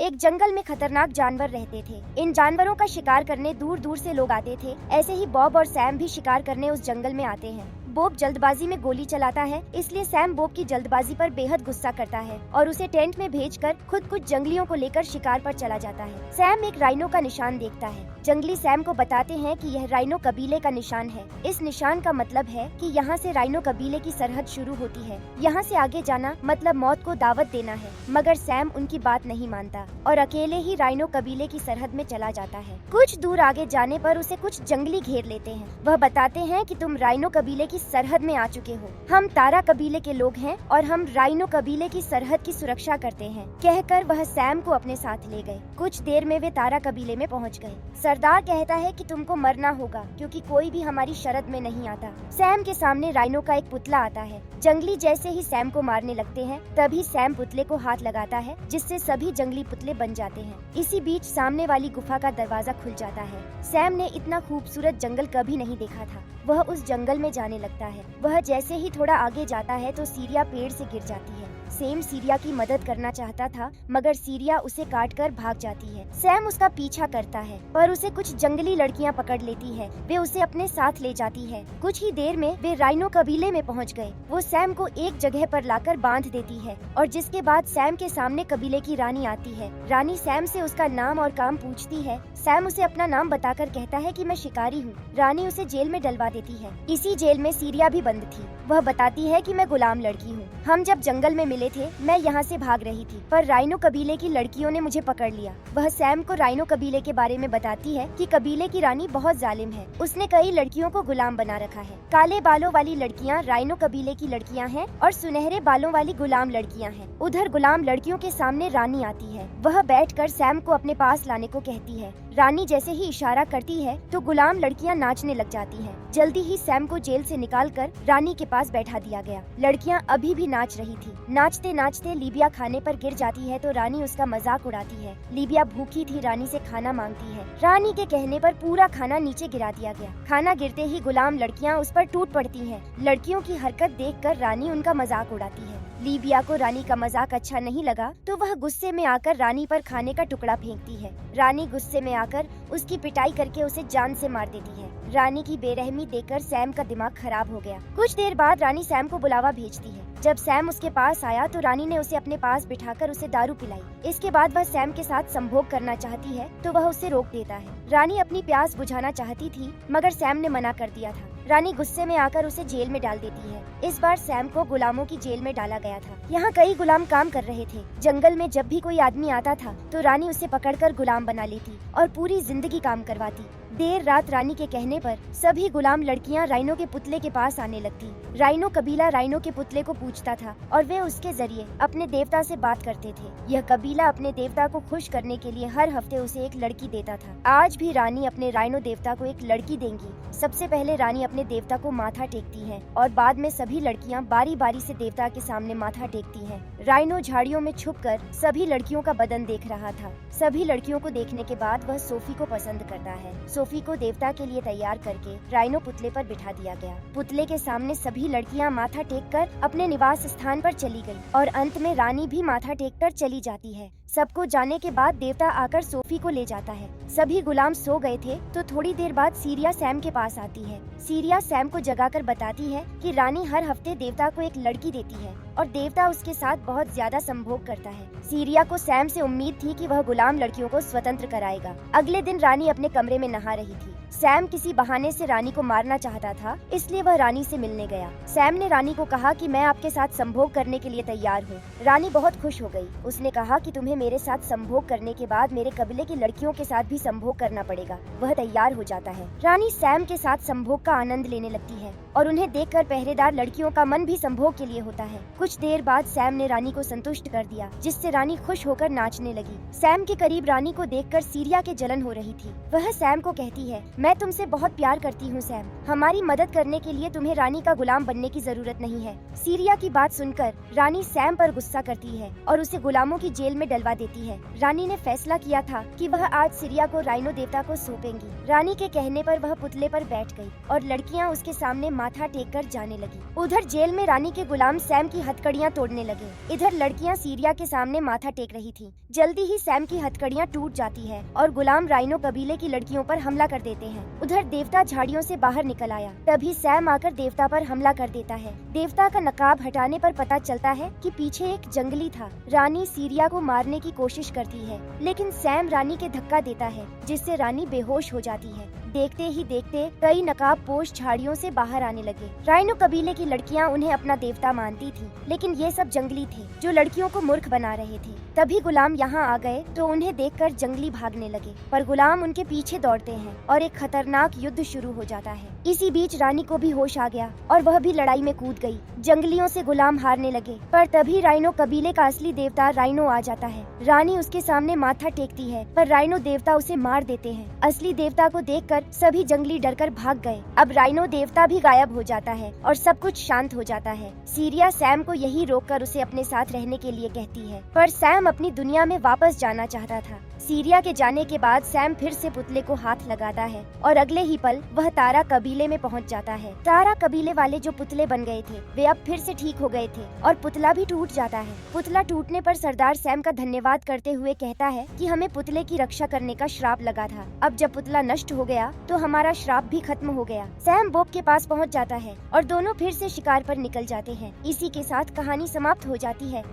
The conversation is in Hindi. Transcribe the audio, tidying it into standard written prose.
एक जंगल में खतरनाक जानवर रहते थे। इन जानवरों का शिकार करने दूर दूर से लोग आते थे। ऐसे ही बॉब और सैम भी शिकार करने उस जंगल में आते हैं। बॉब जल्दबाजी में गोली चलाता है, इसलिए सैम बॉब की जल्दबाजी पर बेहद गुस्सा करता है और उसे टेंट में भेजकर खुद कुछ जंगलियों को लेकर शिकार पर चला जाता है। सैम एक राइनो का निशान देखता है। जंगली सैम को बताते हैं कि यह राइनो कबीले का निशान है। इस निशान का मतलब है कि यहाँ से राइनो कबीले की सरहद शुरू होती है। यहाँ से आगे जाना मतलब मौत को दावत देना है। मगर सैम उनकी बात नहीं मानता और अकेले ही राइनो कबीले की सरहद में चला जाता है। कुछ दूर आगे जाने पर उसे कुछ जंगली घेर लेते हैं। वह बताते हैं कि तुम राइनो कबीले की सरहद में आ चुके हो। हम तारा कबीले के लोग हैं और हम राइनो कबीले की सरहद की सुरक्षा करते हैं। कहकर वह सैम को अपने साथ ले गए। कुछ देर में वे तारा कबीले में पहुंच गए। सरदार कहता है कि तुमको मरना होगा क्योंकि कोई भी हमारी शरत में नहीं आता। सैम के सामने राइनो का एक पुतला आता है। जंगली जैसे ही सैम को मारने लगते हैं तभी सैम पुतले को हाथ लगाता है, जिससे सभी जंगली पुतले बन जाते हैं। इसी बीच सामने वाली गुफा का दरवाजा खुल जाता है। सैम ने इतना खूबसूरत जंगल कभी नहीं देखा था। वह उस जंगल में जाने लगता है। वह जैसे ही थोड़ा आगे जाता है तो सीरिया पेड़ से गिर जाती है। सैम सीरिया की मदद करना चाहता था मगर सीरिया उसे काटकर भाग जाती है। सैम उसका पीछा करता है पर उसे कुछ जंगली लड़कियां पकड़ लेती है। वे उसे अपने साथ ले जाती है। कुछ ही देर में वे राइनो कबीले में पहुंच गए। वो सैम को एक जगह पर लाकर बांध देती है और जिसके बाद सैम के सामने कबीले की रानी आती है। रानी सैम से उसका नाम और काम पूछती है। सैम उसे अपना नाम बताकर कहता है कि मैं शिकारी हूँ। रानी उसे जेल में डलवा देती है। इसी जेल में सीरिया भी बंद थी। वह बताती है कि मैं गुलाम लड़की हूँ। हम जब जंगल में मिले थे मैं यहाँ से भाग रही थी पर राइनो कबीले की लड़कियों ने मुझे पकड़ लिया। वह सैम को राइनो कबीले के बारे में बताती है कि कबीले की रानी बहुत जालिम है। उसने कई लड़कियों को गुलाम बना रखा है। काले बालों वाली लड़कियाँ राइनो कबीले की लड़कियाँ हैं और सुनहरे बालों वाली गुलाम लड़कियाँ हैं। उधर गुलाम लड़कियों के सामने रानी आती है। वह बैठकर सैम को अपने पास लाने को कहती है। रानी जैसे ही इशारा करती है तो गुलाम लड़कियां नाचने लग जाती हैं। जल्दी ही सैम को जेल से निकालकर रानी के पास बैठा दिया गया। लड़कियां अभी भी नाच रही थी। नाचते नाचते लीबिया खाने पर गिर जाती है तो रानी उसका मजाक उड़ाती है। लीबिया भूखी थी, रानी से खाना मांगती है। रानी के कहने पर पूरा खाना नीचे गिरा दिया गया। खाना गिरते ही गुलाम लड़कियां उस पर टूट पड़ती हैं। लड़कियों की हरकत देखकर रानी उनका मजाक उड़ाती है। लीबिया को रानी का मजाक अच्छा नहीं लगा तो वह गुस्से में आकर रानी पर खाने का टुकड़ा फेंकती है। रानी गुस्से में आकर उसकी पिटाई करके उसे जान से मार देती है। रानी की बेरहमी देखकर सैम का दिमाग खराब हो गया। कुछ देर बाद रानी सैम को बुलावा भेजती है। जब सैम उसके पास आया तो रानी ने उसे अपने पास बिठाकर उसे दारू पिलाई। इसके बाद वह सैम के साथ संभोग करना चाहती है तो वह उसे रोक देता है। रानी अपनी प्यास बुझाना चाहती थी मगर सैम ने मना कर दिया था। रानी गुस्से में आकर उसे जेल में डाल देती है। इस बार सैम को गुलामों की जेल में डाला गया था। यहाँ कई गुलाम काम कर रहे थे। जंगल में जब भी कोई आदमी आता था तो रानी उसे पकड़कर गुलाम बना लेती और पूरी जिंदगी काम करवाती। देर रात रानी के कहने पर सभी गुलाम लड़कियां राइनो के पुतले के पास आने लगती। राइनो कबीला राइनो के पुतले को पूछता था और वे उसके जरिए अपने देवता से बात करते थे। यह कबीला अपने देवता को खुश करने के लिए हर हफ्ते उसे एक लड़की देता था। आज भी रानी अपने राइनो देवता को एक लड़की देंगी। सबसे पहले रानी अपने देवता को माथा टेकती है और बाद में सभी लड़कियां बारी बारी से देवता के सामने माथा टेकती हैं। राइनो झाड़ियों में छुपकर सभी लड़कियों का बदन देख रहा था। सभी लड़कियों को देखने के बाद वह सोफी को पसंद करता है। सोफी को देवता के लिए तैयार करके राइनो पुतले पर बिठा दिया गया। पुतले के सामने सभी लड़कियां माथा टेककर अपने निवास स्थान पर चली गई और अंत में रानी भी माथा टेककर चली जाती है। सबको जाने के बाद देवता आकर सोफी को ले जाता है। सभी गुलाम सो गए थे तो थोड़ी देर बाद सीरिया सैम के पास आती है। सीरिया सैम को जगाकर बताती है कि रानी हर हफ्ते देवता को एक लड़की देती है और देवता उसके साथ बहुत ज्यादा संभोग करता है। सीरिया को सैम से उम्मीद थी कि वह गुलाम लड़कियों को स्वतंत्र कराएगा। अगले दिन रानी अपने कमरे में नहा रही थी। सैम किसी बहाने से रानी को मारना चाहता था, इसलिए वह रानी से मिलने गया। सैम ने रानी को कहा कि मैं आपके साथ संभोग करने के लिए तैयार हूँ। रानी बहुत खुश हो गई। उसने कहा कि तुम्हें मेरे साथ संभोग करने के बाद मेरे कबीले की लड़कियों के साथ भी संभोग करना पड़ेगा। वह तैयार हो जाता है। रानी सैम के साथ संभोग का आनंद लेने लगती है और उन्हें देखकर पहरेदार लड़कियों का मन भी संभोग के लिए होता है। कुछ देर बाद सैम ने रानी को संतुष्ट कर दिया, जिससे रानी खुश होकर नाचने लगी। सैम के करीब रानी को देखकर सीरिया के जलन हो रही थी। वह सैम को कहती है, मैं तुमसे बहुत प्यार करती हूँ सैम। हमारी मदद करने के लिए तुम्हें रानी का गुलाम बनने की जरूरत नहीं है। सीरिया की बात सुनकर रानी सैम पर गुस्सा करती है और उसे गुलामों की जेल में डलवा दिलवा देती है। रानी ने फैसला किया था कि वह आज सीरिया को राइनो देवता को सौंपेंगी। रानी के कहने पर वह पुतले पर बैठ गई और लड़कियां उसके सामने माथा टेक कर जाने लगी। उधर जेल में रानी के गुलाम सैम की हथकड़ियां तोड़ने लगे। इधर लड़कियां सीरिया के सामने माथा टेक रही थी। जल्दी ही सैम की हथकड़ियां टूट जाती है और गुलाम राइनो कबीले की लड़कियों पर हमला कर देते हैं। उधर देवता झाड़ियों से बाहर निकल आया। तभी सैम आकर देवता पर हमला कर देता है। देवता का नकाब हटाने पर पता चलता है कि पीछे एक जंगली था। रानी सीरिया को मारने की कोशिश करती है, लेकिन सैम रानी के धक्का देता है, जिससे रानी बेहोश हो जाती है। देखते ही देखते कई नकाबपोश झाड़ियों से बाहर आने लगे। राइनो कबीले की लड़कियां उन्हें अपना देवता मानती थी, लेकिन ये सब जंगली थे जो लड़कियों को मूर्ख बना रहे थे। तभी गुलाम यहाँ आ गए तो उन्हें देखकर जंगली भागने लगे, पर गुलाम उनके पीछे दौड़ते हैं और एक खतरनाक युद्ध शुरू हो जाता है। इसी बीच रानी को भी होश आ गया और वह भी लड़ाई में कूद गई। जंगलियों से गुलाम हारने लगे, पर तभी राइनो कबीले का असली देवता राइनो आ जाता है। रानी उसके सामने माथा टेकती है, पर राइनो देवता उसे मार देते हैं। असली देवता को देखकर सभी जंगली डरकर भाग गए। अब राइनो देवता भी गायब हो जाता है और सब कुछ शांत हो जाता है। सीरिया सैम को यही रोककर उसे अपने साथ रहने के लिए कहती है, पर सैम अपनी दुनिया में वापस जाना चाहता था। सीरिया के जाने के बाद सैम फिर से पुतले को हाथ लगाता है और अगले ही पल वह तारा कबीले में पहुंच जाता है। तारा कबीले वाले जो पुतले बन गए थे वे अब फिर से ठीक हो गए थे और पुतला भी टूट जाता है। पुतला टूटने पर सरदार सैम का धन्यवाद करते हुए कहता है कि हमें पुतले की रक्षा करने का श्राप लगा था। अब जब पुतला नष्ट हो गया तो हमारा श्राप भी खत्म हो गया। सैम बॉब के पास पहुंच जाता है और दोनों फिर से शिकार पर निकल जाते हैं। इसी के साथ कहानी समाप्त हो जाती है।